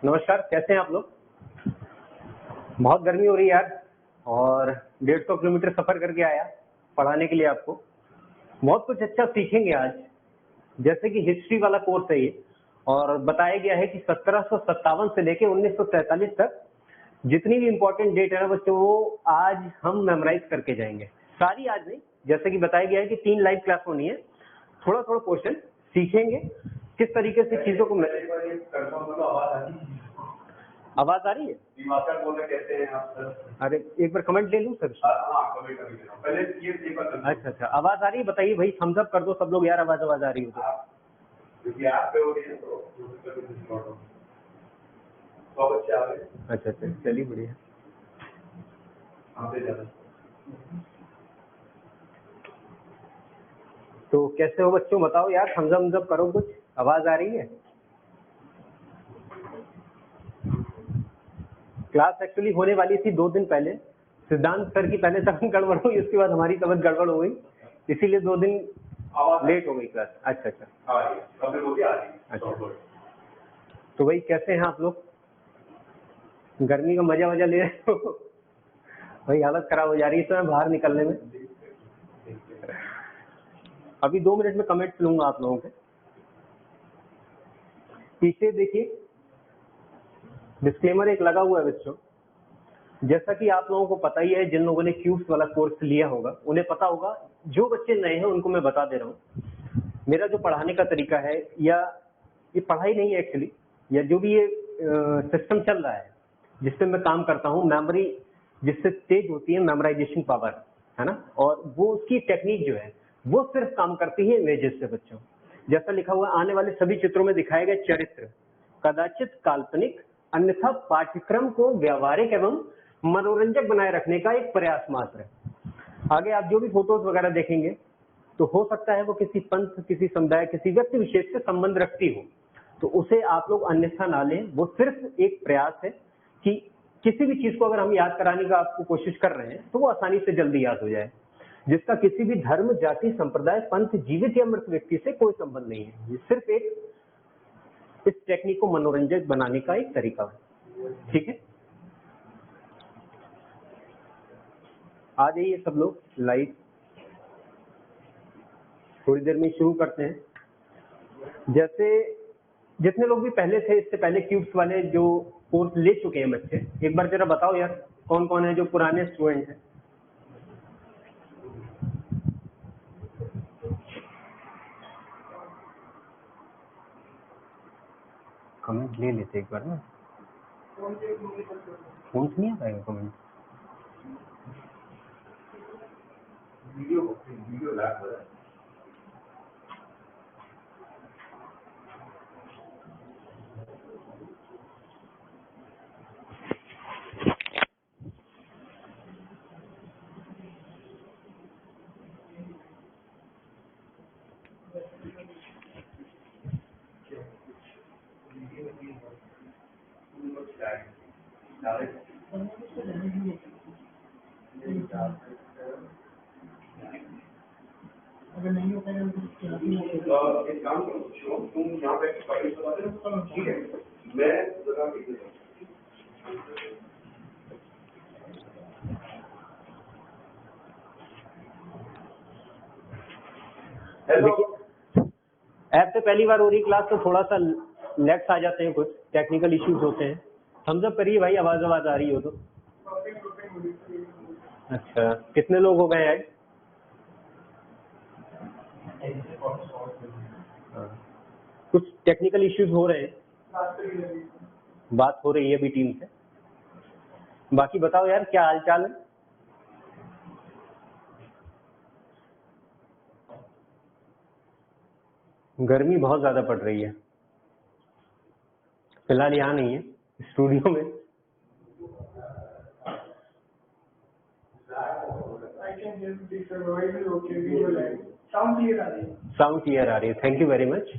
नमस्कार, कैसे हैं आप लोग? बहुत गर्मी हो रही है यार, और 150 किलोमीटर सफर करके आया पढ़ाने के लिए आपको। बहुत कुछ अच्छा सीखेंगे आज, जैसे कि हिस्ट्री वाला कोर्स है ये, और बताया गया है कि 1757 से लेके 1943 तक जितनी भी इंपॉर्टेंट डेट है ना बच्चों, वो आज हम मेमोराइज करके जाएंगे। सारी आज नहीं, जैसे कि बताया गया है कि 3 लाइव क्लास होनी है। थोड़ा थोड़ा क्वेश्चन सीखेंगे, किस तरीके से चीजों को। आवाज आ रही है? दिवाकर बोल रहे कैसे हैं आप सर? अरे एक बार कमेंट ले लूं सर? पहले ये अच्छा, आवाज आ रही है, बताइए भाई, थम्स अप कर दो सब लोग यार, आवाज आ रही हो तो। क्योंकि आप पे हो रही है तो बच्चे आ रहे हैं। अच्छा, चलिए बढ़िया। तो कैसे हो बच्चों, बताओ यार, थम्स अप करो, कुछ आवाज आ रही है? क्लास एक्चुअली होने वाली थी 2 दिन पहले, सिद्धांत सर की पहले तबीयत गड़बड़ हुई, उसके बाद हमारी तबीयत गड़बड़ हो गई, इसीलिए 2 दिन लेट हो गई क्लास। अच्छा, तो भाई कैसे हैं आप लोग? गर्मी का मजा ले रहे हो? भाई हालत खराब हो जा रही है इस समय बाहर निकलने में। अभी 2 मिनट में कमेंट लूंगा आप लोगों के। पीछे देखिए, डिस्क्लेमर एक लगा हुआ है बच्चों। जैसा कि आप लोगों को पता ही है, जिन लोगों ने क्यूब्स वाला कोर्स लिया होगा उन्हें पता होगा, जो बच्चे नए हैं उनको मैं बता दे रहा हूँ। मेरा जो पढ़ाने का तरीका है, या ये पढ़ाई नहीं है एक्चुअली, या जो भी ये सिस्टम चल रहा है जिसपे मैं काम करता हूँ, मेमोरी जिससे तेज होती है, मेमोराइजेशन पावर है ना, और वो उसकी टेक्निक जो है वो सिर्फ काम करती है इमेजेस से बच्चों। जैसा लिखा हुआ, आने वाले सभी चित्रों में दिखाए गए चरित्र कदाचित काल्पनिक, अन्यथा पाठ्यक्रम को व्यावहारिक एवं मनोरंजक बनाए रखने का एक प्रयास मात्र है। आगे आप जो भी फोटोज वगैरह देखेंगे तो हो सकता है वो किसी पंथ, किसी समुदाय, किसी व्यक्ति विशेष से संबंध रखती हो, तो उसे आप लोग अन्यथा ना लें। वो सिर्फ एक प्रयास है कि किसी भी चीज को अगर हम याद कराने का आपको कोशिश कर रहे हैं तो वो आसानी से जल्दी याद हो जाए, जिसका किसी भी धर्म, जाति, संप्रदाय, पंथ, जीवित या मृत व्यक्ति से कोई संबंध नहीं है। ये सिर्फ एक इस टेक्निक को मनोरंजक बनाने का एक तरीका है, ठीक है। आ जाइए सब लोग लाइव, थोड़ी देर में शुरू करते हैं। जैसे जितने लोग भी पहले थे, इससे पहले क्यूब्स वाले जो कोर्स ले चुके हैं बच्चे, एक बार जरा बताओ यार, कौन कौन है जो पुराने स्टूडेंट हैं? कमेंट ले लेते एक बार ना, फोन से नहीं आ पाएगा कमेंट। वीडियो लैब है। अगर नहीं होता है तो एक काम करो, तुम यहाँ पे ठीक है, मैं देखिए, ऐप से पहली बार हो रही क्लास तो थोड़ा सा लेट्स आ जाते हैं, कुछ टेक्निकल इश्यूज होते हैं। थम्स अप करिए भाई, आवाज आ रही हो तो। अच्छा, कितने लोग हो गए ऐड? कुछ टेक्निकल इश्यूज हो रहे हैं, बात हो रही है अभी टीम से। बाकी बताओ यार, क्या हालचाल है? गर्मी बहुत ज्यादा पड़ रही है, फिलहाल यहाँ नहीं है, स्टूडियो में। साउंड क्लियर आ रही है, थैंक यू वेरी मच।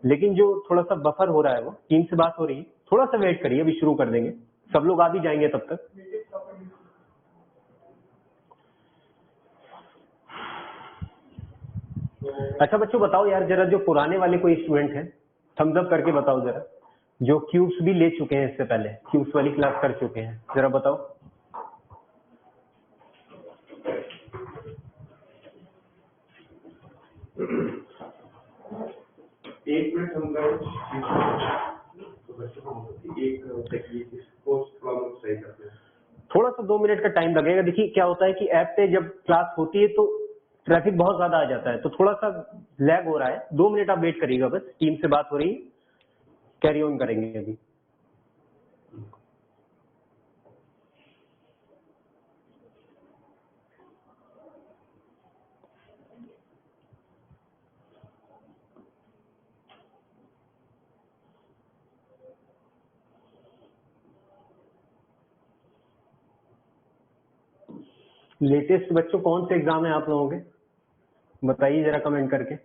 लेकिन जो थोड़ा सा बफर हो रहा है, वो टीम से बात हो रही है, थोड़ा सा वेट करिए, अभी शुरू कर देंगे, सब लोग आ भी जाएंगे तब तक। अच्छा बच्चों, बताओ यार जरा, जो पुराने वाले कोई स्टूडेंट हैं, थम्स अप करके बताओ जरा, जो क्यूब्स भी ले चुके हैं इससे पहले, क्यूब्स वाली क्लास कर चुके हैं, जरा बताओ। एक मिनट हम सही करते हैं। थोड़ा सा 2 मिनट का टाइम लगेगा। देखिए क्या होता है कि ऐप पे जब क्लास होती है तो ट्रैफिक बहुत ज्यादा आ जाता है, तो थोड़ा सा लैग हो रहा है। 2 मिनट आप वेट करिएगा, बस टीम से बात हो रही है, कैरी ऑन करेंगे अभी। लेटेस्ट बच्चों कौन से एग्जाम है आप लोगों के, बताइए जरा कमेंट करके।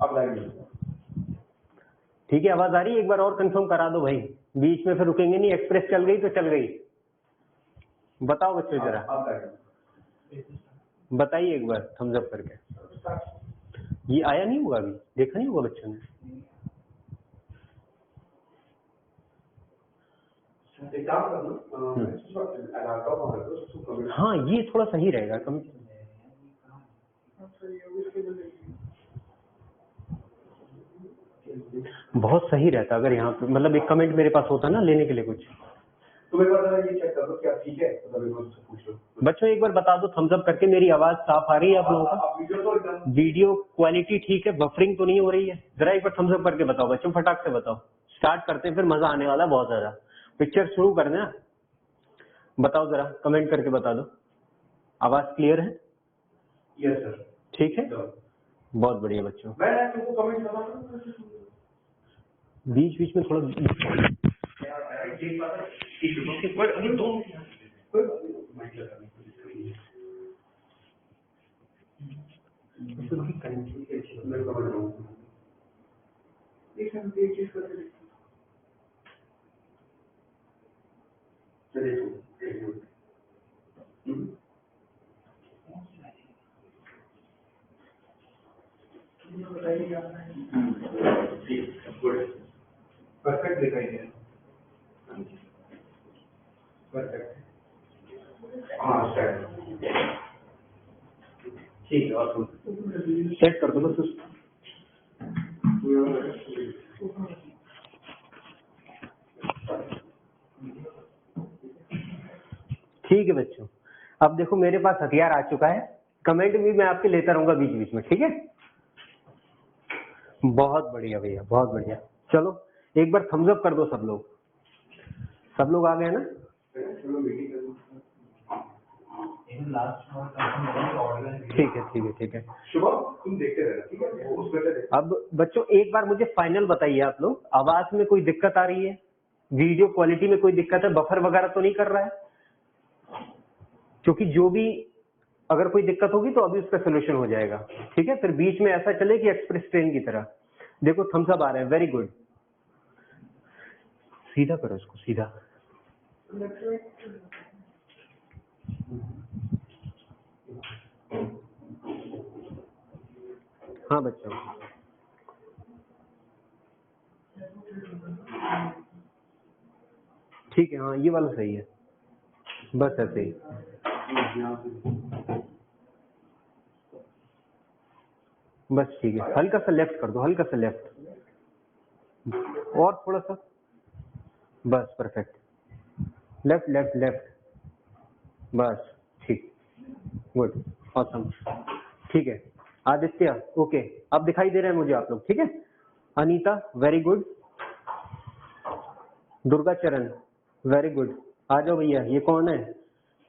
अब लाइव ठीक है, आवाज आ रही है? एक बार और कंफर्म करा दो भाई, बीच में फिर रुकेंगे नहीं। एक्सप्रेस चल गई तो चल गई। बताओ बच्चों जरा, बताइए एक बार थम्स अप करके। ये आया नहीं होगा, अभी देखा नहीं होगा बच्चों ने। हाँ ये थोड़ा सही रहेगा। कम बहुत सही रहता अगर यहाँ पे मतलब एक कमेंट मेरे पास होता ना लेने के लिए कुछ। तो एक बार ये चेक कर लो क्या ठीक है, पूछ लो बच्चों। एक बार बता दो थम्स अप करके, मेरी आवाज साफ आ रही है आप लोगों का? वीडियो क्वालिटी ठीक है, बफरिंग तो नहीं हो रही है? जरा एक बार थम्स अप करके बताओ बच्चों, फटाक से बताओ। स्टार्ट करते हैं, फिर मजा आने वाला है बहुत ज्यादा। पिक्चर शुरू करना है, बताओ जरा कमेंट करके बता दो। आवाज क्लियर है? Yes sir. ठीक है, बहुत बढ़िया बच्चों। मैं तुमको कमेंट करना, बीच बीच में थोड़ा परफेक्ट दिखाई दे, परफेक्ट। हाँ ठीक है, और सेट कर दो बस। ठीक है बच्चों, अब देखो मेरे पास हथियार आ चुका है। कमेंट भी मैं आपके लेता रहूंगा बीच बीच में, ठीक है? बहुत बढ़िया भैया, बहुत बढ़िया। चलो एक बार थम्स अप कर दो सब लोग। सब लोग आ गए ना? ठीक है ठीक है ठीक है। शुभम तुम देखते रहना, ठीक है? अब बच्चों एक बार मुझे फाइनल बताइए, आप लोग आवाज में कोई दिक्कत आ रही है? वीडियो क्वालिटी में कोई दिक्कत है? बफर वगैरह तो नहीं कर रहा है? क्योंकि जो भी अगर कोई दिक्कत होगी तो अभी उसका सोल्यूशन हो जाएगा, ठीक है? फिर बीच में ऐसा चले कि एक्सप्रेस ट्रेन की तरह। देखो थम्स अप आ रहे हैं, वेरी गुड। सीधा करो इसको, सीधा। हाँ बच्चों, ठीक है, हाँ ये वाला सही है, बस ऐसे ही। बस ठीक है, हल्का सा लेफ्ट कर दो, हल्का सा लेफ्ट, और थोड़ा सा, बस परफेक्ट। लेफ्ट लेफ्ट लेफ्ट, बस ठीक, गुड, ऑसम। ठीक है आदित्य, ओके, अब दिखाई दे रहे हैं मुझे आप लोग, ठीक है? Anita very good. दुर्गा चरण वेरी गुड। आ जाओ भैया, ये कौन है?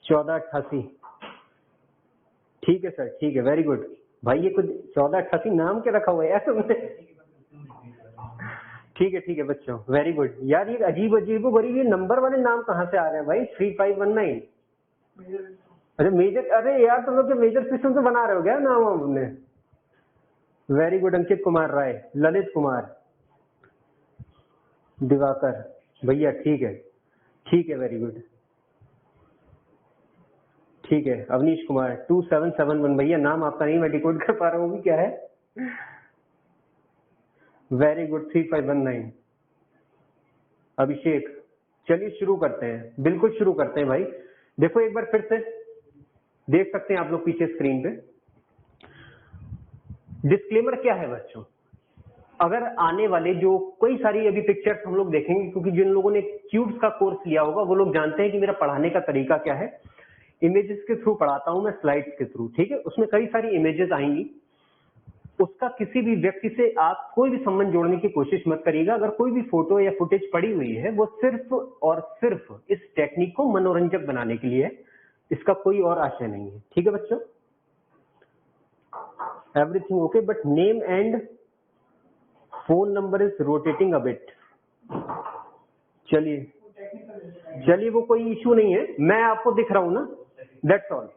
1488। ठीक है सर, ठीक है, वेरी गुड। भाई ये कुछ 1488 नाम क्या रखा हुआ है यार तुमने? ठीक है बच्चों, वेरी गुड। यार ये अजीब अजीब गरीब ये नंबर वाले नाम कहाँ से आ रहे हैं भाई? 3519। अरे मेजर, अरे यार तुम लोग मेजर सिस्टम से बना रहे हो क्या नाम हमने? Very good. अंकित कुमार राय, ललित कुमार, दिवाकर भैया, ठीक है ठीक है, वेरी गुड। ठीक है, अवनीश कुमार 2771 भैया, नाम आपका नहीं मैं डिकोड कर पा रहा हूँ, क्या है? वेरी गुड 3519 अभिषेक। चलिए शुरू करते हैं, बिल्कुल शुरू करते हैं भाई। देखो एक बार फिर से देख सकते हैं आप लोग पीछे स्क्रीन पे। डिस्क्लेमर क्या है बच्चों, अगर आने वाले जो कई सारी अभी पिक्चर्स हम लोग देखेंगे, क्योंकि जिन लोगों ने क्यूब्स का कोर्स लिया होगा वो लोग जानते हैं कि मेरा पढ़ाने का तरीका क्या है। इमेजेस के थ्रू पढ़ाता हूं मैं, स्लाइड्स के थ्रू, ठीक है। उसमें कई सारी इमेजेस आएंगी, उसका किसी भी व्यक्ति से आप कोई भी संबंध जोड़ने की कोशिश मत करिएगा। अगर कोई भी फोटो या फुटेज पड़ी हुई है वो सिर्फ और सिर्फ इस टेक्निक को मनोरंजक बनाने के लिए है, इसका कोई और आशय नहीं है, ठीक है बच्चों। Everything okay, but name and phone number is rotating a bit. चलिए वो कोई इश्यू नहीं है, मैं आपको दिख रहा हूं ना, दैट्स ऑल।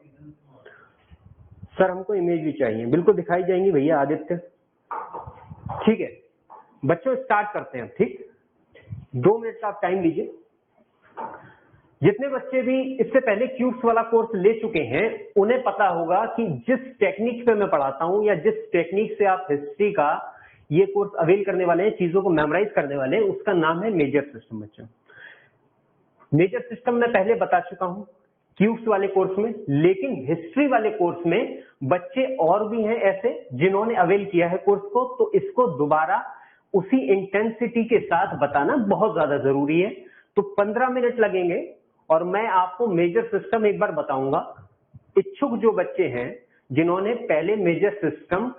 सर हमको इमेज भी चाहिए, बिल्कुल दिखाई जाएंगी भैया आदित्य। ठीक है बच्चों, स्टार्ट करते हैं, ठीक। 2 मिनट का आप टाइम लीजिए। जितने बच्चे भी इससे पहले क्यूब्स वाला कोर्स ले चुके हैं उन्हें पता होगा कि जिस टेक्निक पे मैं पढ़ाता हूं या जिस टेक्निक से आप हिस्ट्री का ये कोर्स अवेल करने वाले हैं, चीजों को मेमोराइज करने वाले हैं, उसका नाम है मेजर सिस्टम। बच्चों मेजर सिस्टम मैं पहले बता चुका हूं क्यूब्स वाले कोर्स में, लेकिन हिस्ट्री वाले कोर्स में बच्चे और भी हैं ऐसे जिन्होंने अवेल किया है कोर्स को, तो इसको दोबारा उसी इंटेंसिटी के साथ बताना बहुत ज्यादा जरूरी है। तो 15 मिनट लगेंगे और मैं आपको मेजर सिस्टम एक बार बताऊंगा। इच्छुक जो बच्चे हैं जिन्होंने पहले मेजर सिस्टम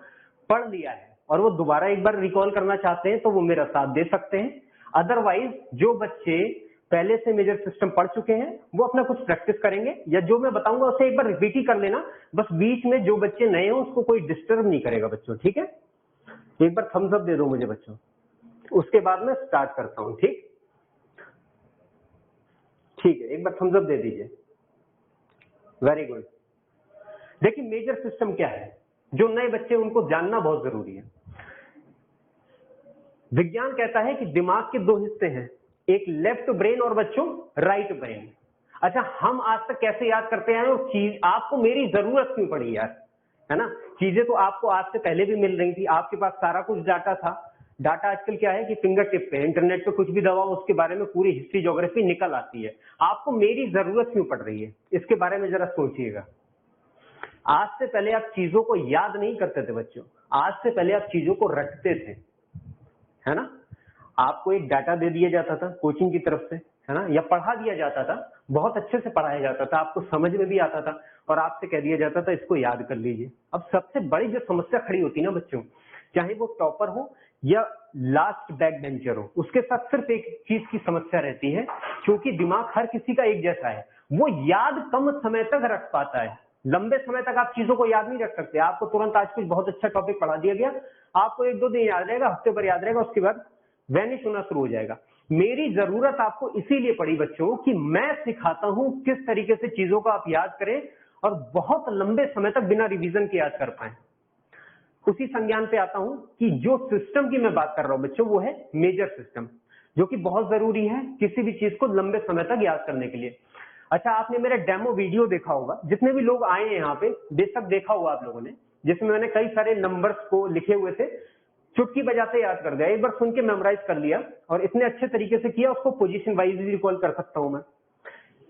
पढ़ लिया है और वो दोबारा एक बार रिकॉल करना चाहते हैं तो वो मेरा साथ दे सकते हैं। अदरवाइज जो बच्चे पहले से मेजर सिस्टम पढ़ चुके हैं वो अपना कुछ प्रैक्टिस करेंगे, या जो मैं बताऊंगा उसे एक बार रिपीट ही कर लेना। बस बीच में जो बच्चे नए हो उसको कोई डिस्टर्ब नहीं करेगा बच्चों, ठीक है। एक बार थम्स अप दे दो मुझे बच्चों, उसके बाद मैं स्टार्ट करता हूं, ठीक है। एक बार थम्स अप दे दीजिए, वेरी गुड। देखिए मेजर सिस्टम क्या है, जो नए बच्चे उनको जानना बहुत जरूरी है। विज्ञान कहता है कि दिमाग के 2 हिस्से हैं, एक लेफ्ट ब्रेन और बच्चों राइट ब्रेन। अच्छा, हम आज तक कैसे याद करते हैं, और चीज आपको मेरी जरूरत क्यों पड़ी यार, है ना। चीजें तो आपको आज से पहले भी मिल रही थी, आपके पास सारा कुछ डाटा था। डाटा आजकल क्या है कि फिंगर टिप पे, इंटरनेट पे कुछ भी दबाओ उसके बारे में पूरी हिस्ट्री ज्योग्राफी निकल आती है। आपको मेरी जरूरत क्यों पड़ रही है, इसके बारे में जरा सोचिएगा। आज से पहले आप चीजों को याद नहीं करते थे बच्चों, आज से पहले आप चीजों को रटते थे, है ना। आपको एक डाटा दे दिया जाता था कोचिंग की तरफ से, है ना, या पढ़ा दिया जाता था, बहुत अच्छे से पढ़ाया जाता था, आपको समझ में भी आता था और आपसे कह दिया जाता था इसको याद कर लीजिए। अब सबसे बड़ी जो समस्या खड़ी होती है ना बच्चों, चाहे वो टॉपर हो या लास्ट बैक बेंचर हो, उसके साथ सिर्फ एक चीज की समस्या रहती है, क्योंकि दिमाग हर किसी का एक जैसा है, वो याद कम समय तक रख पाता है। लंबे समय तक आप चीजों को याद नहीं रख सकते। आपको तुरंत आज कुछ बहुत अच्छा टॉपिक पढ़ा दिया गया, आपको 1-2 दिन याद रहेगा, हफ्ते भर याद रहेगा, उसके बाद वैनिश होना शुरू हो जाएगा। मेरी जरूरत आपको इसीलिए पड़ी बच्चों कि मैं सिखाता हूं किस तरीके से चीजों को आप याद करें और बहुत लंबे समय तक बिना रिवीजन के याद कर पाए। उसी संज्ञान पे आता हूं कि जो सिस्टम की मैं बात कर रहा हूं बच्चों, वो है मेजर सिस्टम, जो कि बहुत जरूरी है किसी भी चीज को लंबे समय तक याद करने के लिए। अच्छा, आपने मेरा डेमो वीडियो देखा होगा, जितने भी लोग आए हैं यहाँ पे बेशक देखा होगा आप लोगों ने, जिसमें मैंने कई सारे नंबर्स को लिखे हुए थे, चुटकी बजाते याद कर दिया, एक बार सुन के मेमोराइज कर लिया और इतने अच्छे तरीके से किया, उसको पोजीशन वाइज भी रिकॉल कर सकता हूं मैं।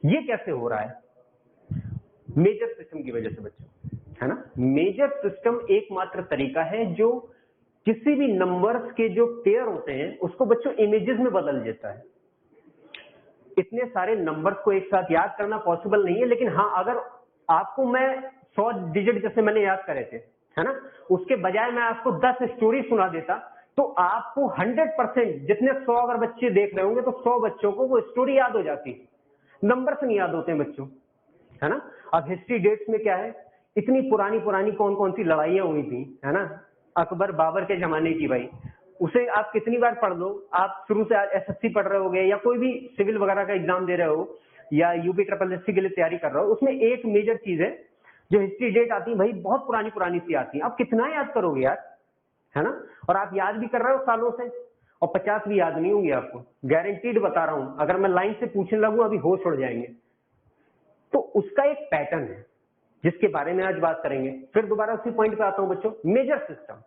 ये कैसे हो रहा है? मेजर सिस्टम की वजह से बच्चों, है ना। मेजर सिस्टम एकमात्र तरीका है जो किसी भी नंबर्स के जो पेयर होते हैं उसको बच्चों इमेजेस में बदल देता है। इतने सारे नंबर्स को एक साथ याद करना पॉसिबल नहीं है, लेकिन हाँ, अगर आपको मैं 100 डिजिट जैसे मैंने याद करे थे, है ना, उसके बजाय मैं आपको 10 स्टोरी सुना देता, तो आपको 100% जितने 100 अगर बच्चे देख रहे होंगे तो 100 बच्चों को वो स्टोरी याद हो जाती। नंबर्स नहीं याद होते हैं बच्चों, है ना। अब हिस्ट्री डेट्स में क्या है, इतनी पुरानी पुरानी कौन कौन सी लड़ाइयां हुई थी, है ना, अकबर बाबर के जमाने की, भाई उसे आप कितनी बार पढ़ लो। आप शुरू से एसएससी पढ़ रहे होगे या कोई भी सिविल वगैरह का एग्जाम दे रहे हो या यूपी SSC के लिए तैयारी कर रहे हो, उसमें एक मेजर चीज है जो हिस्ट्री डेट आती है, भाई बहुत पुरानी पुरानी सी आती है। आप कितना याद करोगे यार, है ना। और आप याद भी कर रहे हो सालों से, और 50 भी याद नहीं होंगी आपको, गारंटीड बता रहा हूं। अगर मैं लाइन से पूछने लगूं अभी होश उड़ जाएंगे। तो उसका एक पैटर्न है जिसके बारे में आज बात करेंगे। फिर दोबारा उसी पॉइंट पे आता हूं बच्चों, मेजर सिस्टम।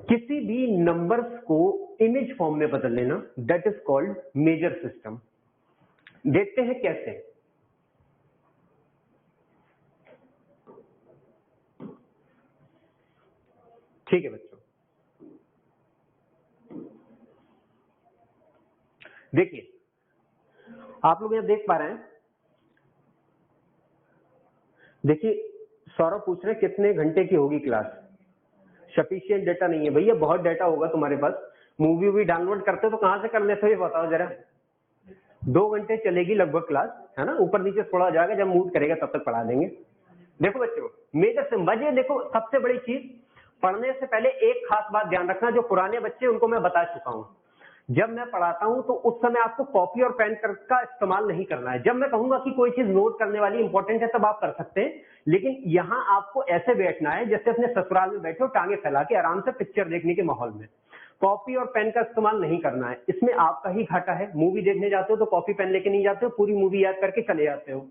किसी भी नंबर्स को इमेज फॉर्म में बदल लेना, that is called major system. देखते हैं कैसे। ठीक है बच्चों, देखिए आप लोग यहां देख पा रहे हैं। देखिए सौरभ पूछ रहे कितने घंटे की होगी क्लास। सफिशिएंट डेटा नहीं है भैया, बहुत डेटा होगा तुम्हारे पास। मूवी भी डाउनलोड करते हो तो कहां से कर लेते हो ये बताओ जरा। 2 घंटे चलेगी लगभग क्लास, है ना, ऊपर नीचे थोड़ा हो जाएगा, जब मूड करेगा तब तक पढ़ा देंगे। देखो बच्चों, मेजर से मजे, देखो सबसे बड़ी चीज, पढ़ने से पहले एक खास बात ध्यान रखना, जो पुराने बच्चे उनको मैं बता चुका हूं। जब मैं पढ़ाता हूं तो उस समय आपको कॉपी और पेन का इस्तेमाल नहीं करना है। जब मैं कहूंगा कि कोई चीज नोट करने वाली इंपॉर्टेंट है तब आप कर सकते हैं, लेकिन यहां आपको ऐसे बैठना है जैसे अपने ससुराल में बैठे हो, टांगे फैला के आराम से पिक्चर देखने के माहौल में। कॉपी और पेन का इस्तेमाल नहीं करना है, इसमें आपका ही घाटा है। मूवी देखने जाते हो तो कॉपी पेन लेके नहीं जाते हो, पूरी मूवी याद करके चले जाते हो।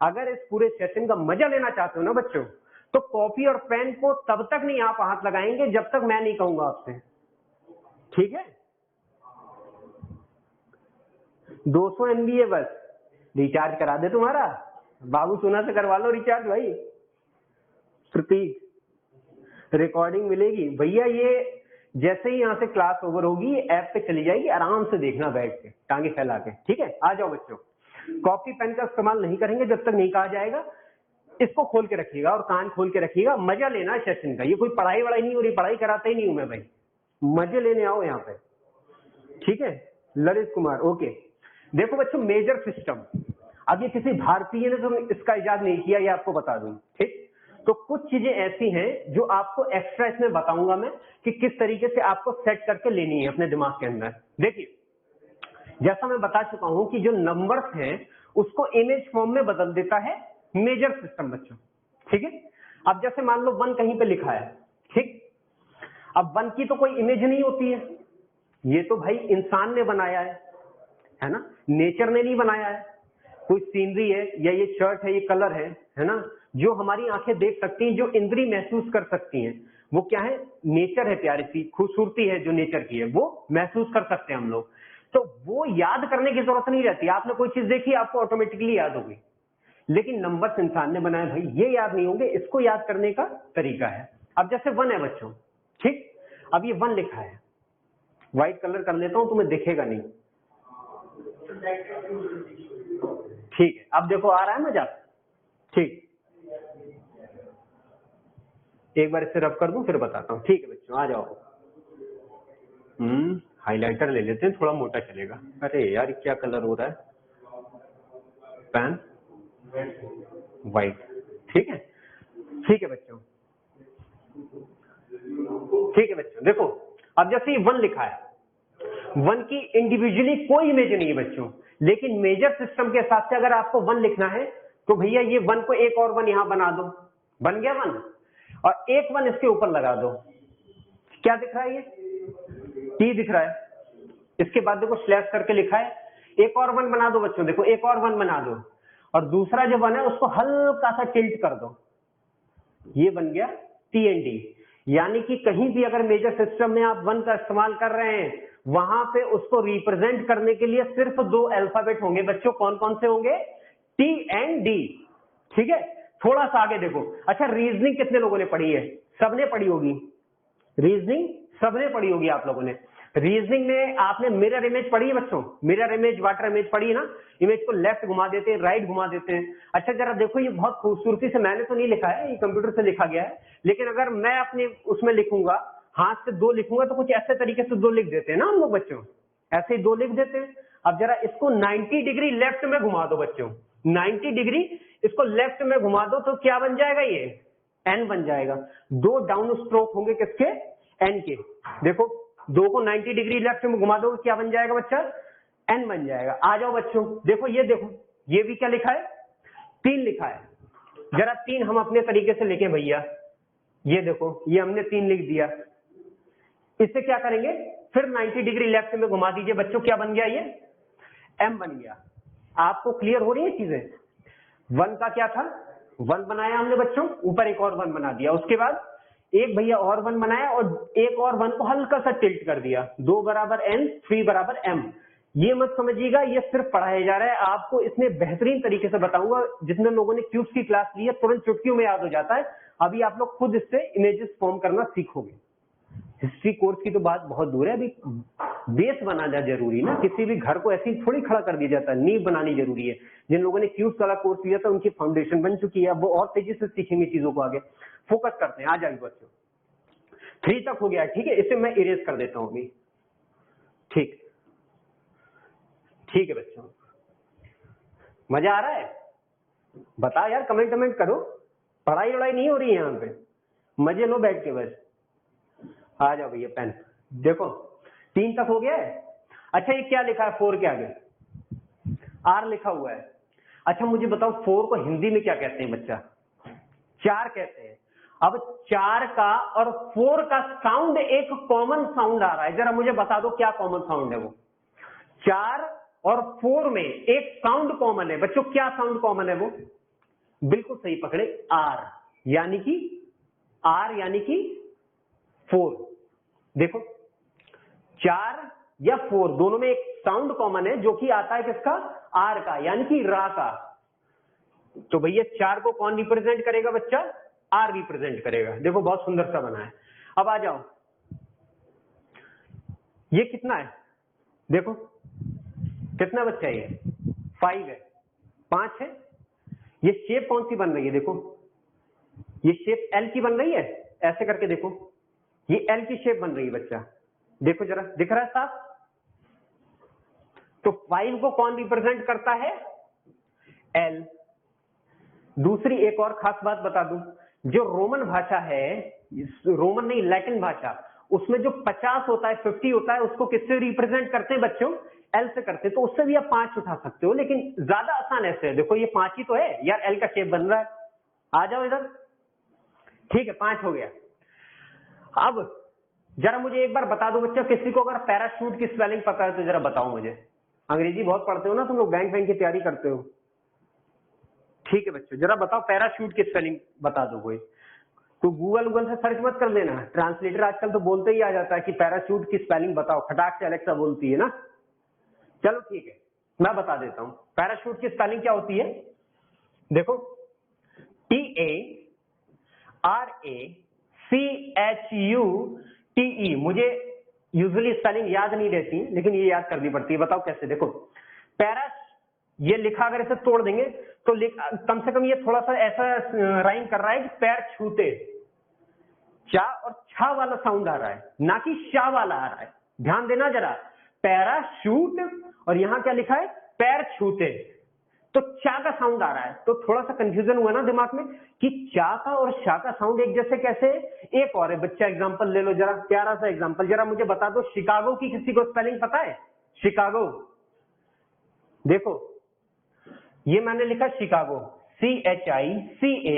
अगर इस पूरे सेशन का मजा लेना चाहते हो ना बच्चों, तो कॉपी और पेन को तब तक नहीं आप हाथ लगाएंगे जब तक मैं नहीं कहूंगा आपसे, ठीक है। 200 MB है बस, रिचार्ज करा दे तुम्हारा बाबू, सोना से करवा लो रिचार्ज भाई। प्रतीक रिकॉर्डिंग मिलेगी भैया, ये जैसे ही यहां से क्लास ओवर होगी ऐप पे चली जाएगी, आराम से देखना बैठ के टांगे फैला के, ठीक है। आ जाओ बच्चों, कॉपी पेन का इस्तेमाल नहीं करेंगे जब तक नहीं कहा जाएगा। इसको खोल के रखिएगा और कान खोल के रखिएगा, मजा लेना सेशन का। ये कोई पढ़ाई वढ़ाई नहीं हो रही, पढ़ाई कराता ही नहीं हूं मैं भाई, मजे लेने आओ यहाँ पे, ठीक है। ललित कुमार ओके। देखो बच्चों, मेजर सिस्टम, अब ये किसी भारतीय ने तो इसका इजाद नहीं किया, ये आपको बता दूं, ठीक। तो कुछ चीजें ऐसी हैं जो आपको एक्स्ट्रा इसमें बताऊंगा मैं कि किस तरीके से आपको सेट करके लेनी है अपने दिमाग के अंदर। देखिए जैसा मैं बता चुका हूं कि जो नंबर्स हैं उसको इमेज फॉर्म में बदल देता है मेजर सिस्टम बच्चों, ठीक है। अब जैसे मान लो 1 कहीं पे लिखा है, ठीक। अब 1 की तो कोई इमेज नहीं होती है, ये तो भाई इंसान ने बनाया है ना, नेचर ने नहीं बनाया है। कोई सीनरी है या ये शर्ट है, ये कलर है ना, जो हमारी आंखें देख सकती हैं, जो इंद्री महसूस कर सकती हैं, वो क्या है, नेचर है, प्यारी सी खूबसूरती है जो नेचर की है, वो महसूस कर सकते हैं हम लोग। तो वो याद करने की जरूरत नहीं रहती, आपने कोई चीज देखी आपको ऑटोमेटिकली याद होगी। लेकिन नंबर्स इंसान ने बनाए भाई, ये याद नहीं होंगे, इसको याद करने का तरीका है। अब जैसे 1 है बच्चों, ठीक। अब ये 1 लिखा है, व्हाइट कलर कर लेता हूं, तुम्हें दिखेगा नहीं, ठीक है। अब देखो आ रहा है मजा, ठीक। एक बार इसे रब कर दूं फिर बताता हूं, ठीक है बच्चों। आ जाओ, हाइलाइटर ले लेते हैं, थोड़ा मोटा चलेगा। अरे यार क्या कलर हो रहा है, पेन व्हाइट, ठीक है, ठीक है बच्चों, ठीक है बच्चों। देखो अब जैसे ये 1 लिखा है, 1 की इंडिविजुअली कोई इमेज नहीं है बच्चों, लेकिन मेजर सिस्टम के हिसाब से अगर आपको 1 लिखना है तो भैया ये 1 को एक और 1 यहां बना दो, बन गया 1, और एक 1 इसके ऊपर लगा दो। क्या दिख रहा है, ये T दिख रहा है। इसके बाद देखो स्लैश करके लिखा है, एक और 1 बना दो बच्चों, देखो एक और 1 बना दो, और दूसरा जो 1 है उसको हल्का सा टिल्ट कर दो, ये बन गया TND। यानी कि कहीं भी अगर मेजर सिस्टम में आप 1 का इस्तेमाल कर रहे हैं, वहां पे उसको रिप्रेजेंट करने के लिए सिर्फ 2 अल्फाबेट होंगे बच्चों। कौन कौन से होंगे, T and D, ठीक है। थोड़ा सा आगे देखो, अच्छा रीजनिंग कितने लोगों ने पढ़ी है, सबने पढ़ी होगी, रीजनिंग सबने पढ़ी होगी आप लोगों ने। रीजनिंग में आपने मिरर इमेज पढ़ी है बच्चों, मिरर इमेज, वाटर इमेज पढ़ी है ना। इमेज को लेफ्ट घुमा देते हैं, राइट घुमा देते हैं। अच्छा जरा देखो, ये बहुत खूबसूरती से, मैंने तो नहीं लिखा है, ये कंप्यूटर से लिखा गया है, लेकिन अगर मैं अपने उसमें लिखूंगा, हाथ से 2 लिखूंगा तो कुछ ऐसे तरीके से 2 लिख देते हैं ना हम लोग बच्चों, ऐसे ही 2 लिख देते हैं। अब जरा इसको 90 डिग्री लेफ्ट में घुमा दो बच्चों, 90 डिग्री इसको लेफ्ट में घुमा दो तो क्या बन जाएगा, ये N बन जाएगा। 2 डाउन स्ट्रोक होंगे किसके, N के। देखो 2 को 90 डिग्री लेफ्ट में घुमा दो क्या बन जाएगा बच्चा, N बन जाएगा। आ जाओ बच्चों, देखो ये देखो, ये भी क्या लिखा है, 3 लिखा है। जरा 3 हम अपने तरीके से लिखें भैया, ये देखो ये हमने 3 लिख दिया, इससे क्या करेंगे, फिर 90 डिग्री लेफ्ट में घुमा दीजिए बच्चों, क्या बन गया, ये m बन गया। आपको क्लियर हो रही है चीजें? 1 का क्या था, 1 बनाया हमने बच्चों, ऊपर एक और 1 बना दिया, उसके बाद एक भैया और 1 बनाया और एक और 1 को हल्का सा टिल्ट कर दिया, 2 बराबर n, 3 बराबर m। ये मत समझिएगा ये सिर्फ पढ़ाया जा रहा है, आपको इसमें बेहतरीन तरीके से बताऊंगा। जितने लोगों ने क्यूब्स की क्लास ली है तुरंत चुटकियों में याद हो जाता है। अभी आप लोग खुद इससे इमेजेस फॉर्म करना सीखोगे। हिस्ट्री कोर्स की तो बात बहुत दूर है, अभी बेस बनाना जरूरी ना, किसी भी घर को ऐसे ही थोड़ी खड़ा कर दिया जाता है, नींव बनानी जरूरी है। जिन लोगों ने क्यूब्स वाला कोर्स लिया था उनकी फाउंडेशन बन चुकी है, अब वो और तेजी से सीखेंगे चीजों को। आगे फोकस करते हैं, आ जाइए बच्चों। 3 तक हो गया, ठीक है, इसे मैं इरेज कर देता हूं अभी। ठीक ठीक है बच्चों, मजा आ रहा है? बताओ यार, कमेंट करो। पढ़ाई वढ़ाई नहीं हो रही है यहाँ पे, मजे लो बैठ के बस। आ जाओ भैया पेन, देखो 3 तक हो गया है। अच्छा ये क्या लिखा है 4 के आगे, R लिखा हुआ है। अच्छा मुझे बताओ 4 को हिंदी में क्या कहते हैं बच्चा? 4 कहते हैं। अब 4 का और 4 का साउंड, एक कॉमन साउंड आ रहा है, जरा मुझे बता दो क्या कॉमन साउंड है वो? 4 और 4 में एक साउंड कॉमन है बच्चों, क्या साउंड कॉमन है वो? बिल्कुल सही पकड़े, R यानी कि 4। देखो 4 या 4 दोनों में एक साउंड कॉमन है जो कि आता है किसका? R का, यानी कि रा का। तो भैया 4 को कौन रिप्रेजेंट करेगा बच्चा? R रिप्रेजेंट करेगा। देखो बहुत सुंदर सा बना है। अब आ जाओ, ये कितना है देखो, कितना बच्चा है ये? 5 है, 5 है। ये शेप कौन सी बन रही है? देखो ये शेप L की बन रही है, ऐसे करके देखो, ये L की शेप बन रही है बच्चा, देखो जरा, दिख रहा है साफ? तो 5 को कौन रिप्रेजेंट करता है? L। दूसरी एक और खास बात बता दूं, जो रोमन भाषा है, रोमन नहीं लैटिन भाषा, उसमें जो 50 होता है, 50 होता है, उसको किससे रिप्रेजेंट करते हैं बच्चों? L से करते हैं। तो उससे भी आप 5 उठा सकते हो, लेकिन ज्यादा आसान ऐसे है। देखो ये 5 ही तो है यार, L का शेप बन रहा है। आ जाओ इधर, ठीक है 5 हो गया। अब जरा मुझे एक बार बता दो बच्चों, किसी को अगर पैराशूट की स्पेलिंग पता है तो जरा बताओ मुझे। अंग्रेजी बहुत पढ़ते हो ना तुम लोग, बैंक की तैयारी करते हो। ठीक है बच्चों, जरा बताओ पैराशूट की स्पेलिंग बता दो कोई। तो गूगल से सर्च मत कर लेना, ट्रांसलेटर आजकल तो बोलते ही आ जाता है कि पैराशूट की स्पेलिंग बताओ, खटाक से एलेक्सा बोलती है ना। चलो ठीक है, मैं बता देता हूं पैराशूट की स्पेलिंग क्या होती है। देखो TARACHUTE। मुझे यूजुअली स्पेलिंग याद नहीं रहती, लेकिन ये याद करनी पड़ती है। बताओ कैसे? देखो पैरा, ये लिखा अगर इसे तोड़ देंगे तो कम से कम ये थोड़ा सा ऐसा राइम कर रहा है कि पैर छूते। चा और छा वाला साउंड आ रहा है, ना कि शा वाला आ रहा है। ध्यान देना जरा, पैराशूट और यहां क्या लिखा है? पैर छूते। तो चा का साउंड आ रहा है, तो थोड़ा सा कंफ्यूजन हुआ ना दिमाग में कि चा का और शा का साउंड एक जैसे कैसे? एक और है बच्चा, एग्जांपल ले लो जरा, प्यारा सा एग्जांपल। जरा मुझे बता दो, शिकागो की किसी को स्पेलिंग पता है? शिकागो, देखो ये मैंने लिखा शिकागो, CHICAGO।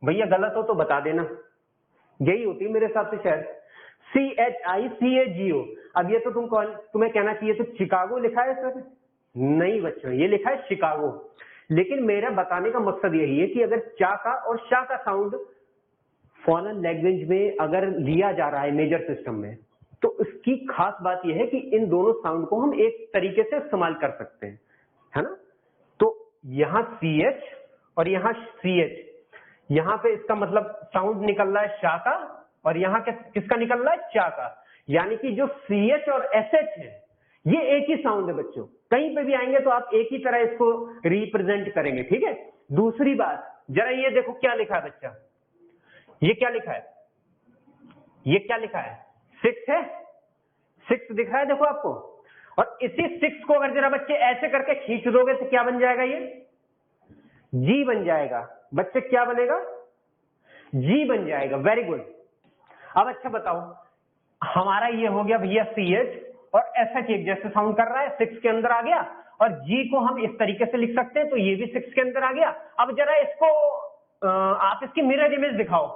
भैया गलत हो तो बता देना, यही होती है मेरे हिसाब से शायद, CHICAGO। अब ये तो तुम्हें कहना चाहिए तो चिकागो लिखा है सर। नहीं बच्चों, ये लिखा है शिकागो। लेकिन मेरा बताने का मकसद यही है कि अगर चा का और शा का साउंड फॉरेन लैंग्वेज में अगर लिया जा रहा है मेजर सिस्टम में, तो इसकी खास बात यह है कि इन दोनों साउंड को हम एक तरीके से इस्तेमाल कर सकते हैं, है ना। तो यहां CH और यहां CH, यहां पे इसका मतलब साउंड निकल रहा है शा का, और यहां किसका निकल रहा है? चा का। यानी कि जो CH और SH है ये एक ही साउंड है बच्चों। कहीं पे भी आएंगे तो आप एक ही तरह इसको रिप्रेजेंट करेंगे, ठीक है। दूसरी बात, जरा ये देखो क्या लिखा है बच्चा, ये क्या लिखा है? ये क्या लिखा है? 6 है, 6 दिख रहा है देखो आपको। और इसी 6 को अगर जरा बच्चे ऐसे करके खींच दोगे तो क्या बन जाएगा? ये G बन जाएगा। बच्चे क्या बनेगा? G बन जाएगा। Very good. अब अच्छा बताओ, हमारा ये हो गया भैया CH और SH एक जैसे साउंड कर रहा है, 6 के अंदर आ गया, और G को हम इस तरीके से लिख सकते हैं, तो ये भी 6 के अंदर आ गया। अब जरा इसको आप इसकी मिरर इमेज दिखाओ,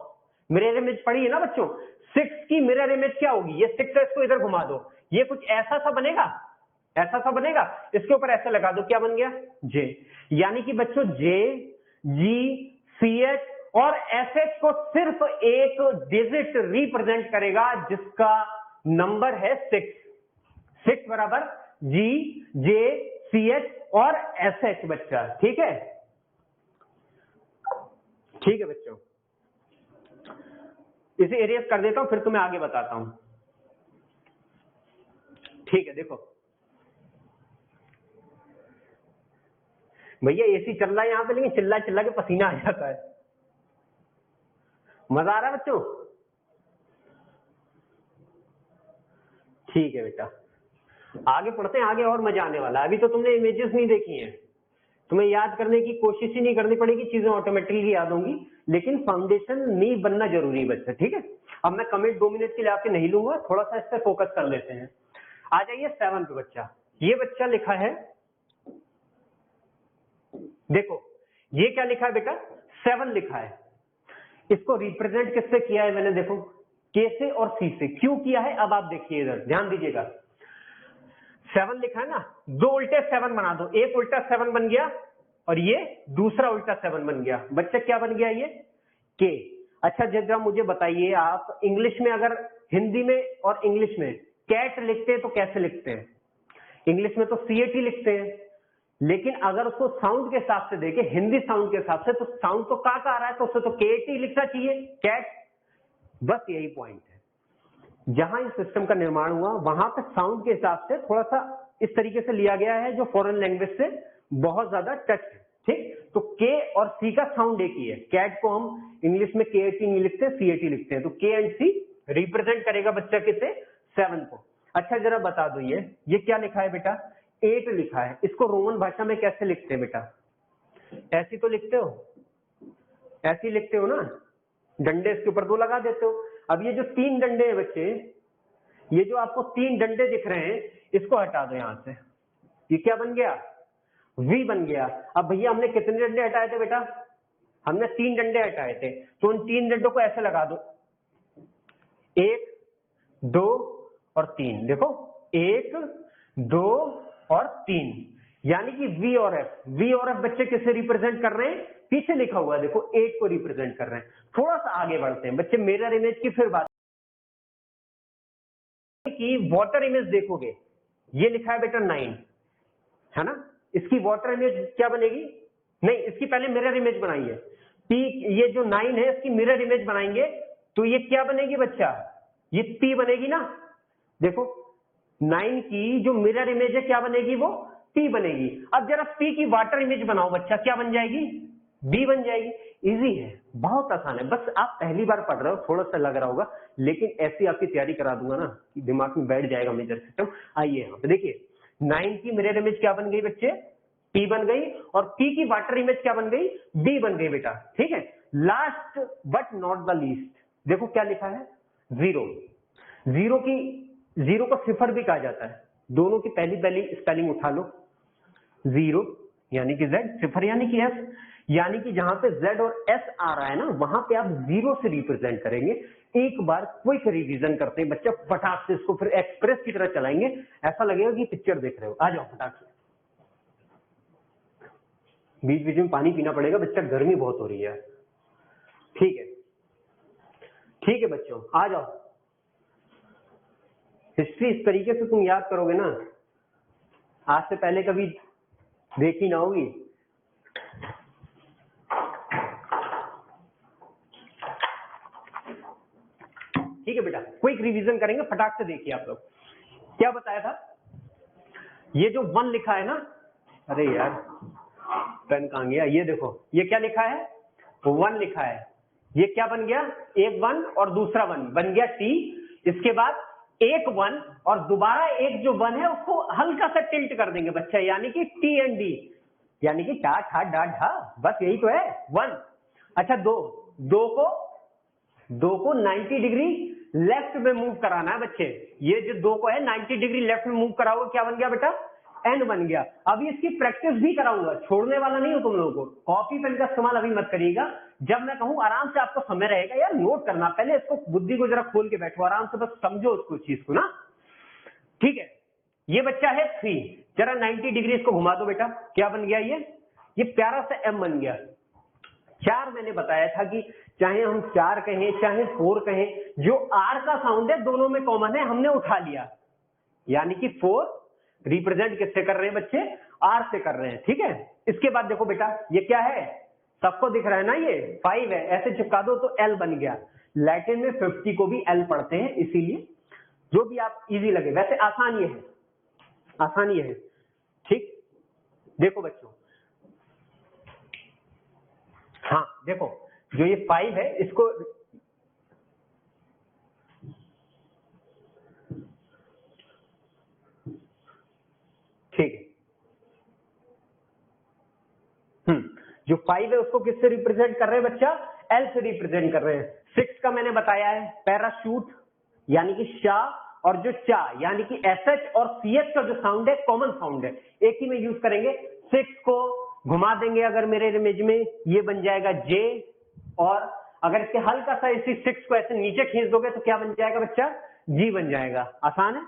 मिरर इमेज पढ़ी है ना बच्चों? 6 की मिरर इमेज क्या होगी? ये 6 है, इसको इधर घुमा दो, ये कुछ ऐसा सा बनेगा, ऐसा सा बनेगा, इसके ऊपर ऐसे लगा दो, क्या बन गया? जे। यानी कि बच्चों जे, जी, सी एच और एस एच को सिर्फ एक डिजिट रिप्रेजेंट करेगा जिसका नंबर है 6। 6 बराबर जी, जे, सी एच और एस एच बच्चा, ठीक है? ठीक है बच्चों, इसे एरियस कर देता हूं, फिर तुम्हें आगे बताता हूं। ठीक है, देखो भैया एसी चल रहा है यहां पे, लेकिन चिल्ला चिल्ला के पसीना आ जाता है। मजा आ रहा है बच्चों? ठीक है बेटा, आगे पढ़ते हैं, आगे और मजा आने वाला है। अभी तो तुमने इमेजेस नहीं देखी हैं, तुम्हें याद करने की कोशिश ही नहीं करनी पड़ेगी, चीजें ऑटोमेटिकली याद होंगी, लेकिन फाउंडेशन नींव बनना जरूरी है बच्चा, ठीक है? अब मैं कमेंट 2 मिनट के लिए आपके नहीं लूंगा, थोड़ा सा इस पर फोकस कर लेते हैं। आ जाइए 7 पे बच्चा। ये बच्चा लिखा है, देखो ये क्या लिखा है बेटा? 7 लिखा है। इसको रिप्रेजेंट किससे किया है मैंने? देखो के से और सी से। क्यों किया है अब आप देखिए, इधर ध्यान दीजिएगा। 7 लिखा है ना, 2 उल्टे 7 बना दो, एक उल्टा 7 बन गया और ये दूसरा उल्टा 7 बन गया। बच्चा क्या बन गया? ये के। अच्छा जरा मुझे बताइए, आप इंग्लिश में अगर हिंदी में और इंग्लिश में कैट लिखते हैं तो कैसे लिखते हैं? इंग्लिश में तो CAT लिखते हैं, लेकिन अगर उसको साउंड के हिसाब से देखें, हिंदी साउंड के हिसाब से, तो साउंड तो का आ रहा है, तो उससे तो KAT लिखना चाहिए, कैट। बस यही पॉइंट है। जहां इस सिस्टम का निर्माण हुआ वहां पे साउंड के हिसाब से थोड़ा सा इस तरीके से लिया गया है जो फॉरेन लैंग्वेज से बहुत ज्यादा टच है, ठीक? तो के और सी का साउंड एक ही है। कैट को हम इंग्लिश में KAT नहीं लिखते, CAT लिखते हैं, तो के एंड सी रिप्रेजेंट करेगा बच्चा किसे? 7 को। अच्छा जरा बता दो, ये क्या लिखा है बेटा? 8 लिखा है। इसको रोमन भाषा में कैसे लिखते हैं बेटा? ऐसी तो लिखते हो, ऐसी लिखते हो ना, डंडे इसके ऊपर 2 लगा देते हो। अब ये जो 3 डंडे हैं बच्चे, ये जो आपको 3 डंडे दिख रहे हैं, इसको हटा दो यहां से। ये क्या बन गया? V बन गया। अब भैया हमने कितने डंडे हटाए थे बेटा? हमने 3 डंडे हटाए थे, तो उन 3 डंडों को ऐसे लगा दो, 1, 2 और 3। देखो 1, 2 और 3, यानी कि V और F बच्चे किसे रिप्रेजेंट कर रहे हैं? पीछे लिखा हुआ है देखो, 8 को रिप्रेजेंट कर रहे हैं। थोड़ा सा आगे बढ़ते हैं बच्चे, मिरर इमेज की फिर बात की। वाटर इमेज देखोगे, ये लिखा है बेटा 9, है ना? इसकी वाटर इमेज क्या बनेगी? नहीं, इसकी पहले मिरर इमेज बनाइए। P, ये जो 9 है इसकी मिरर इमेज बनाएंगे, तो ये क्या बनेगी बच्चा? ये P बनेगी ना। देखो 9 की जो मिरर इमेज है क्या बनेगी? वो P बनेगी। अब जरा P की वाटर इमेज बनाओ बच्चा, क्या बन जाएगी? B बन जाएगी। इजी है, बहुत आसान है, बस आप पहली बार पढ़ रहे हो, थोड़ा सा लग रहा होगा, लेकिन ऐसी आपकी तैयारी करा दूंगा ना कि दिमाग में बैठ जाएगा मेजर सिस्टम। आइए यहाँ पे देखिए, 9 की मिरर इमेज क्या बन गई बच्चे? P बन गई, और P की वाटर इमेज क्या बन गई? B बन गई बेटा, ठीक है? Last but not the least, देखो क्या लिखा है? 0। 0 को सिफर भी कहा जाता है। दोनों की पहली स्पेलिंग उठा लो, 0 यानी कि Z, सिफर यानी कि S, यानी कि जहां पे Z और S आ रहा है ना, वहां पे आप 0 से रिप्रेजेंट करेंगे। एक बार क्विक रिवीजन करते हैं बच्चा, फटाक से इसको फिर एक्सप्रेस की तरह चलाएंगे, ऐसा लगेगा कि पिक्चर देख रहे हो। आ जाओ फटाक से, बीच बीच में पानी पीना पड़ेगा बच्चा, गर्मी बहुत हो रही है। ठीक है, ठीक है बच्चों, आ जाओ। हिस्ट्री इस तरीके से तुम याद करोगे ना, आज से पहले कभी देखी ना होगी। ठीक है बेटा, क्विक रिवीजन करेंगे, फटाक से देखिए आप लोग। क्या बताया था? ये जो 1 लिखा है ना, अरे यार पेन कहां गया? ये देखो, ये क्या लिखा है? 1 लिखा है। ये क्या बन गया? एक 1 और दूसरा 1 बन गया T। इसके बाद एक 1 और दोबारा एक जो 1 है उसको हल्का सा टिल्ट कर देंगे बच्चा, यानी कि T एंड D, यानी कि टा ठा डा ढा, बस यही तो है 1। अच्छा 2 को 90 डिग्री लेफ्ट में मूव कराना है बच्चे। ये जो 2 को है 90 डिग्री लेफ्ट में मूव कराओगे, क्या बन गया बेटा? एन बन गया। अभी इसकी प्रैक्टिस भी कराऊंगा, छोड़ने वाला नहीं हो तुम लोगों को। कॉपी पेन का इस्तेमाल अभी मत करिएगा, जब मैं कहूं आराम से आपको समय रहेगा यार नोट करना। पहले इसको बुद्धि को जरा खोल के बैठो, आराम से बस समझो उसको चीज को ना, ठीक है। ये बच्चा है 3, जरा 90 डिग्री इसको घुमा दो बेटा, क्या बन गया ये प्यारा सा एम बन गया। 4 मैंने बताया था कि चाहे हम 4 कहें चाहे 4 कहें, जो आर का साउंड है दोनों में कॉमन है, हमने उठा लिया, यानी कि 4 रिप्रेजेंट किससे कर रहे हैं बच्चे, आर से कर रहे हैं, ठीक है। इसके बाद देखो बेटा ये क्या है, सबको दिख रहा है ना, ये 5 है, ऐसे चिपका दो तो एल बन गया। लैटिन में 50 को भी एल पढ़ते हैं, इसीलिए जो भी आप इजी लगे, वैसे आसान ये है, आसान ये है, ठीक। देखो बच्चों, हाँ देखो जो ये 5 है इसको ठीक है, जो 5 है उसको किससे रिप्रेजेंट कर रहे हैं बच्चा, एल से रिप्रेजेंट कर रहे हैं। 6 का मैंने बताया है पैराशूट यानी कि शाह, और जो चा यानी कि एसएच और सीएच का जो साउंड है कॉमन साउंड है, एक ही में यूज करेंगे। 6 को घुमा देंगे अगर मेरे इमेज में, ये बन जाएगा जे, और अगर इसके हल्का सा इसी 6 को ऐसे नीचे खींच दोगे तो क्या बन जाएगा बच्चा, जी बन जाएगा। आसान है,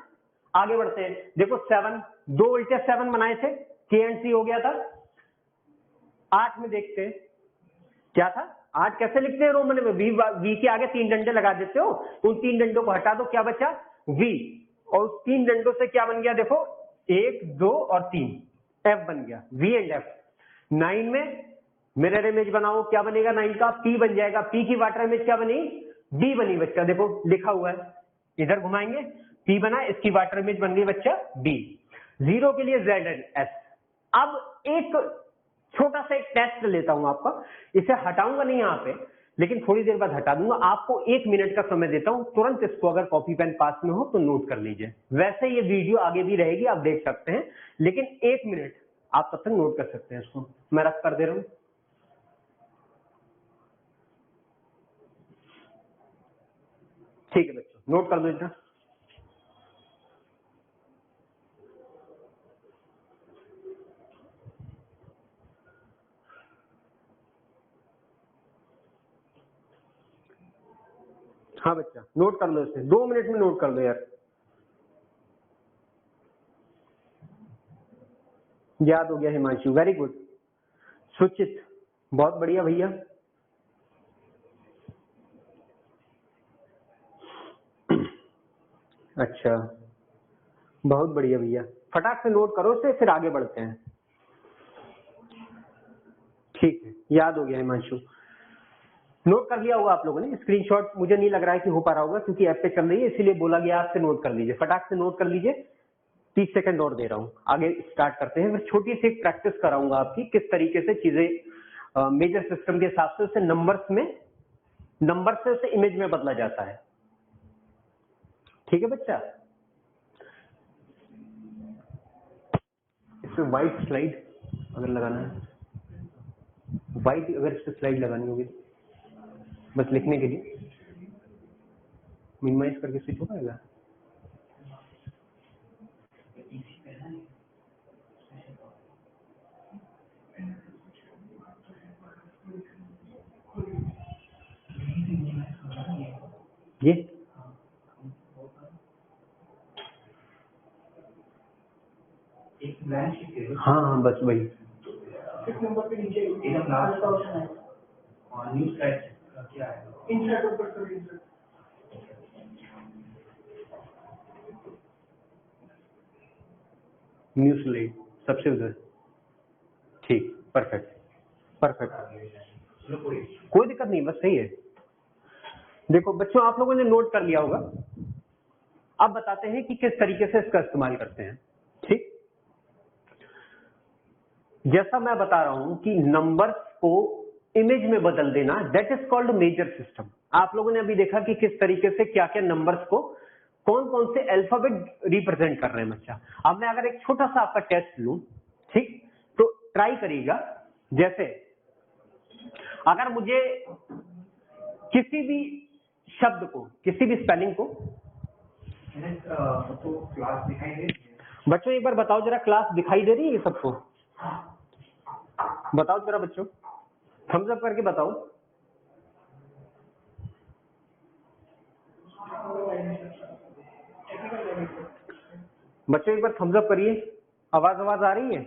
आगे बढ़ते हैं। देखो 7, 2 उल्टे 7 बनाए थे, के एंड सी हो गया था। 8 में देखते हैं क्या था, 8 कैसे लिखते हैं रोमन में, वी के आगे 3 डंडे लगा देते हो, उन 3 डंडों को हटा दो, क्या बचा वी, और उस 3 डंडों से क्या बन गया देखो, 1 2 और 3, एफ बन गया, वी एंड एफ। 9 में मिरर इमेज बनाओ, क्या बनेगा 9 का, पी बन जाएगा, पी की वाटर इमेज क्या बनी, डी बनी बच्चा, देखो लिखा हुआ है, इधर घुमाएंगे पी बना, इसकी वाटर इमेज बन गई बच्चा डी। 0 के लिए जेड एंड एस। अब एक छोटा सा एक टेस्ट लेता हूं आपका, इसे हटाऊंगा नहीं यहाँ पे, लेकिन थोड़ी देर बाद हटा दूंगा। आपको 1 मिनट का समय देता हूं, तुरंत इसको अगर कॉपी पेन पास में हो तो नोट कर लीजिए। वैसे ये वीडियो आगे भी रहेगी, आप देख सकते हैं, लेकिन 1 मिनट आप तब तक नोट कर सकते हैं इसको। मैं रख कर दे रहा हूं, ठीक है बच्चों, नोट कर दो इतना। हाँ बच्चा नोट कर लो इसे, 2 मिनट में नोट कर दो यार। याद हो गया हिमांशु, वेरी गुड। सुचित, बहुत बढ़िया भैया। अच्छा बहुत बढ़िया भैया, फटाक से नोट करो इसे, फिर आगे बढ़ते हैं, ठीक है। याद हो गया हिमांशु, नोट कर लिया होगा आप लोगों ने। स्क्रीनशॉट मुझे नहीं लग रहा है कि हो पा रहा होगा, क्योंकि ऐप पे चल रही है, इसीलिए बोला गया आपसे नोट कर लीजिए, फटाक से नोट कर लीजिए। 30 सेकंड और दे रहा हूँ, आगे स्टार्ट करते हैं। फिर छोटी सी एक प्रैक्टिस कराऊंगा आपकी, किस तरीके से चीजें मेजर सिस्टम के हिसाब से उसे नंबर से उसे इमेज में बदला जाता है, ठीक है बच्चा। इसमें व्हाइट स्लाइड अगर लगाना है, व्हाइट अगर इस पर स्लाइड लगानी होगी बस लिखने के लिए, मिनिमाइज करके स्विच हो पाएगा। ये हाँ हाँ बस वही, 6 नंबर पे नीचे एकदम लास्ट ऑप्शन है और न्यू स्लाइड क्या है, इंसर्ट ऊपर कर इंसर्ट, न्यू स्लाइड सबसे उधर, ठीक, परफेक्ट परफेक्ट, कोई दिक्कत नहीं, बस सही है। देखो बच्चों आप लोगों ने नोट कर लिया होगा, अब बताते हैं कि किस तरीके से इसका इस्तेमाल करते हैं, ठीक। जैसा मैं बता रहा हूं कि नंबर्स को इमेज में बदल देना, that is called major system. आप लोगों ने अभी देखा कि किस तरीके से क्या क्या नंबर्स को कौन कौन से अल्फाबेट रिप्रेजेंट कर रहे हैं बच्चा। अब मैं अगर एक छोटा सा आपका टेस्ट लूं, ठीक, तो ट्राई करिएगा। जैसे अगर मुझे किसी भी शब्द को, किसी भी स्पेलिंग को, तो क्लास दिखाई दे, बच्चों एक बार बताओ जरा, क्लास दिखाई दे रही है सबको? बताओ जरा बच्चों, थम्स अप करके बताओ। बच्चों एक बार थम्स अप करिए, आवाज आ रही है?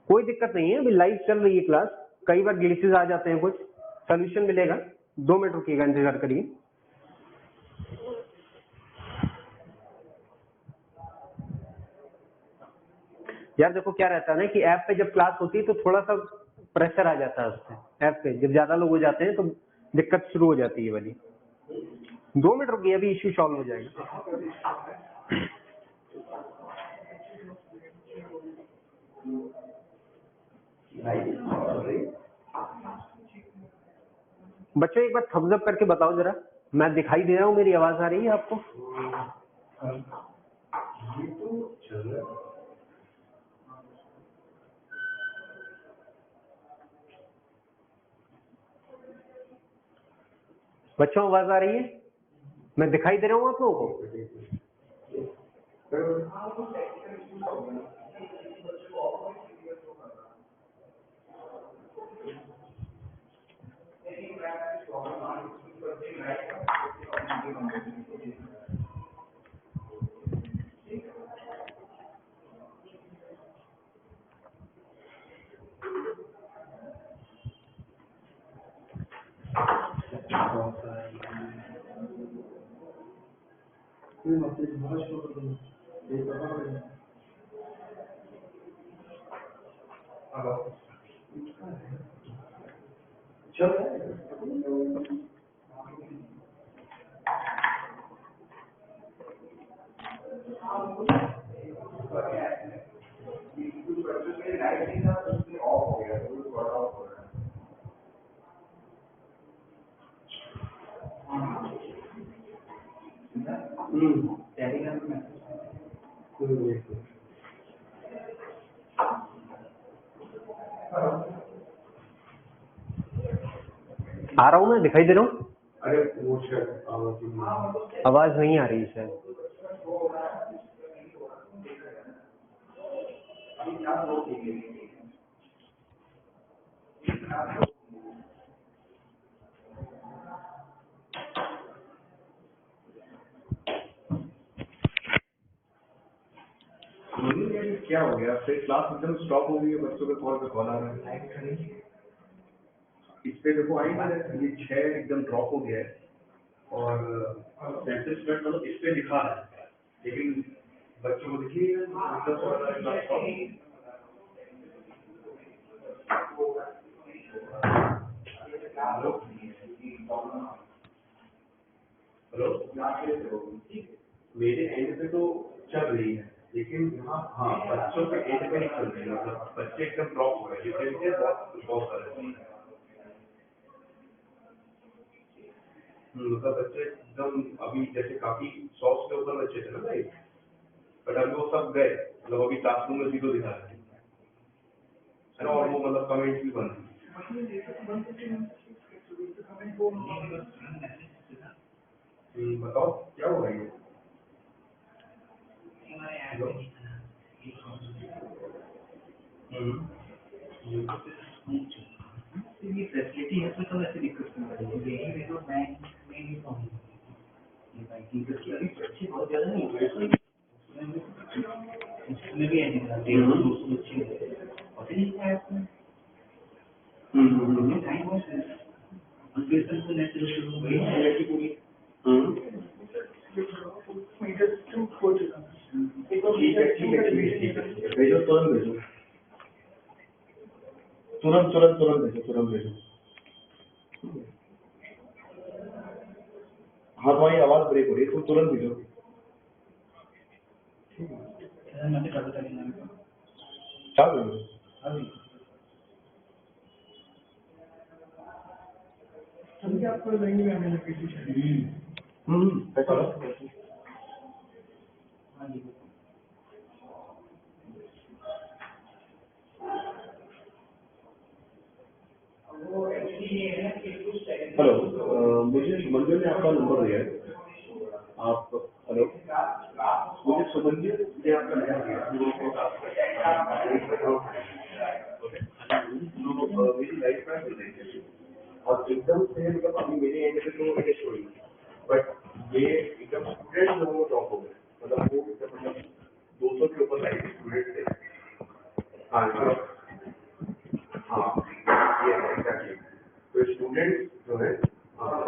कोई दिक्कत नहीं है, अभी लाइव चल रही है क्लास, कई बार ग्लिचेस आ जाते हैं, कुछ सोल्यूशन मिलेगा। 2 मिनट रुकिएगा, इंतजार करिए। यार देखो क्या रहता है ना कि ऐप पे जब क्लास होती है तो थोड़ा सा प्रेशर आ जाता है उससे। ऐप पे जब ज्यादा लोग हो जाते हैं तो दिक्कत शुरू हो जाती है वाली। 2 मिनट रुकिए, अभी इश्यू सॉल्व हो जाएगा। बच्चों एक बार थम्स अप करके बताओ जरा, मैं दिखाई दे रहा हूँ, मेरी आवाज आ रही है आपको? बच्चों आवाज आ रही है? मैं दिखाई दे रहा हूँ आप लोगों को? आ रहा हूँ मैं, दिखाई दे रहा हूँ? अरे वो आवाज नहीं आ रही शायद। क्या हो गया, फिर क्लास एकदम स्टॉप हो गई है, बच्चों के कॉल पे कॉल आ रहा है। इस पे देखो आई है, ये 6 एकदम ड्रॉप हो गया है और सेंसेस मिनट मतलब इस पे दिखा रहा है, लेकिन बच्चों को दिखिए हेलो, मेरे एंड पे तो चल रही है, लेकिन यहाँ हाँ बच्चों के एंड पे नहीं चल रही है, मतलब बच्चे एकदम ड्रॉप हो रहे हैं, बहुत सारे मतलब बच्चे एकदम अभी जैसे काफी 100 के ऊपर बच्चे थे ना भाई, बट अभी वो सब गए, मतलब अभी क्लासरूम में 0 दिखा रहे हैं और वो मतलब कमेंट भी बंद। बताओ क्या हो रही है? ये फैसिलिटी है तो ऐसे दिक्कत नहीं है, यही देखो बैंक में ही बैंकिंग करके अभी बच्चे बहुत ज्यादा नहीं हो, उसमें भी ऐसे करते हैं 200 बच्चे और नहीं है उसमें टाइम बहुत है, अंग्रेजी तो नेचुरल शुरू हो गई है पूरी। ठीक है भेजो, तुरंत भेजो, तुरंत भेजो। हाँ तुम्हारी आवाज ब्रेक हो रही है, तुम तुरंत भेजो। क्या भेजो? आपको नहीं में आने लगी हेलो, मुझे मंदिर ने आपका नंबर दिया है, आप हेलो, मुझे सुगंधित से आपका नया गया तो मेरी लाइफ में मिल रही है और एकदम से मतलब अभी मेरे एंड पे तो इट इज शोइंग बट ये एकदम स्टूडेंट लोगों को ड्रॉप हो गए मतलब वो मतलब 200 के ऊपर लाइफ स्टूडेंट थे। हाँ हाँ ये एग्जैक्टली तो स्टूडेंट जो है हाँ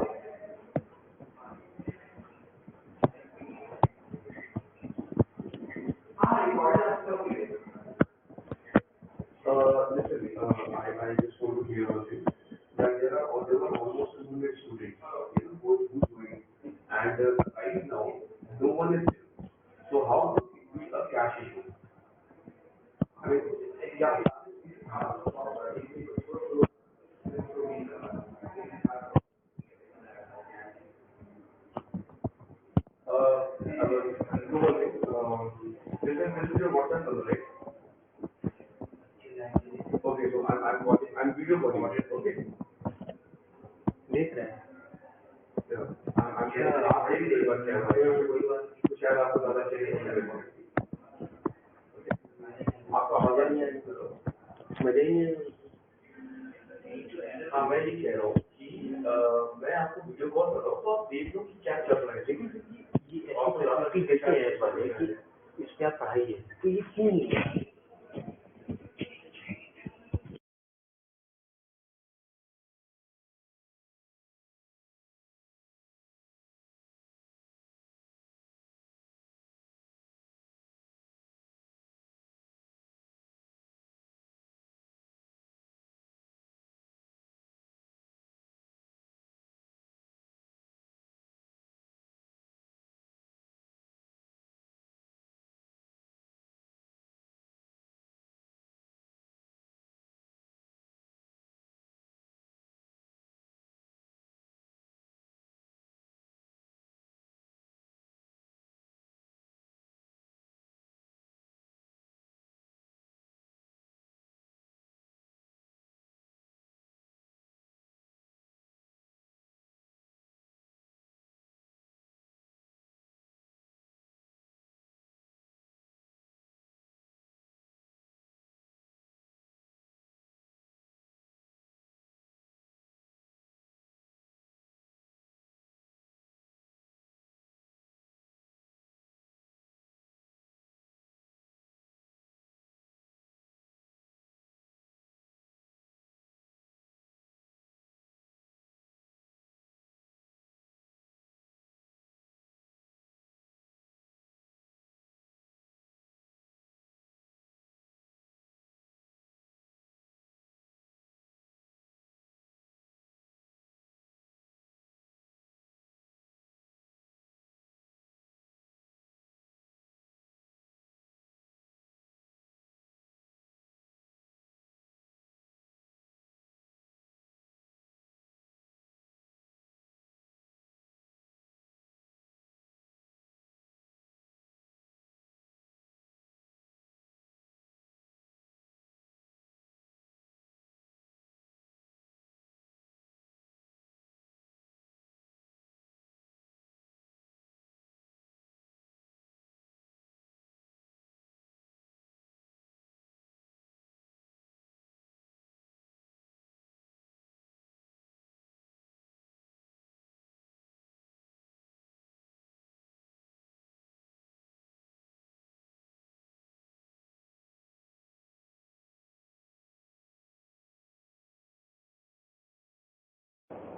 listen, I just want to clear one thing. That there were almost 200 students, who's doing, and right now, no one is there. So how do we be a cash issue? I mean, yeah, do one thing. This is your WhatsApp number, right? Okay, so I'm video calling it, okay? देख रहे हैं। Yeah, I'm saying आप देख लीजिए बात क्या है, तो शायद आपको ज़्यादा चाहिए तो मेरे को। आपका मजा नहीं आएगा मजा ही नहीं हाँ मैं ये कह रहा हूँ कि मैं आपको वीडियो कॉल कर रहा हूँ तो आप देख लो कि क्या चल रहा है लेकिन ये ऐसी कैसे है पहले कि इस क्या पढ़ाई है तो ये क्यों नहीं है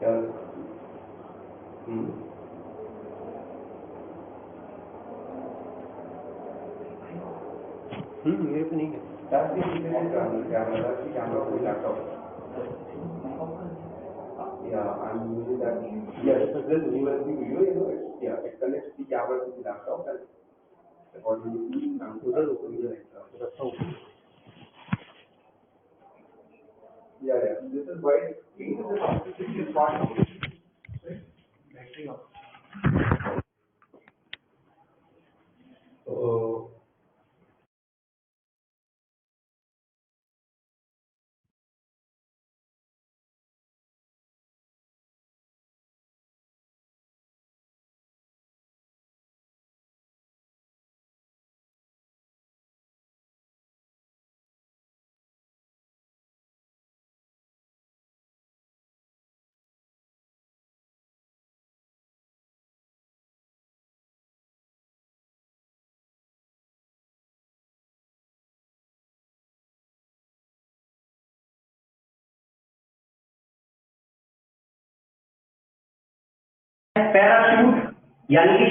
क्या मेरे को नहीं है कैमरा कोई laptop Yeah, I'm using that. Yes, this USB video, it connects the camera to the laptop and accordingly, उधर रखता हूँ। Yeah, this is why this is part. Parachute यानी कि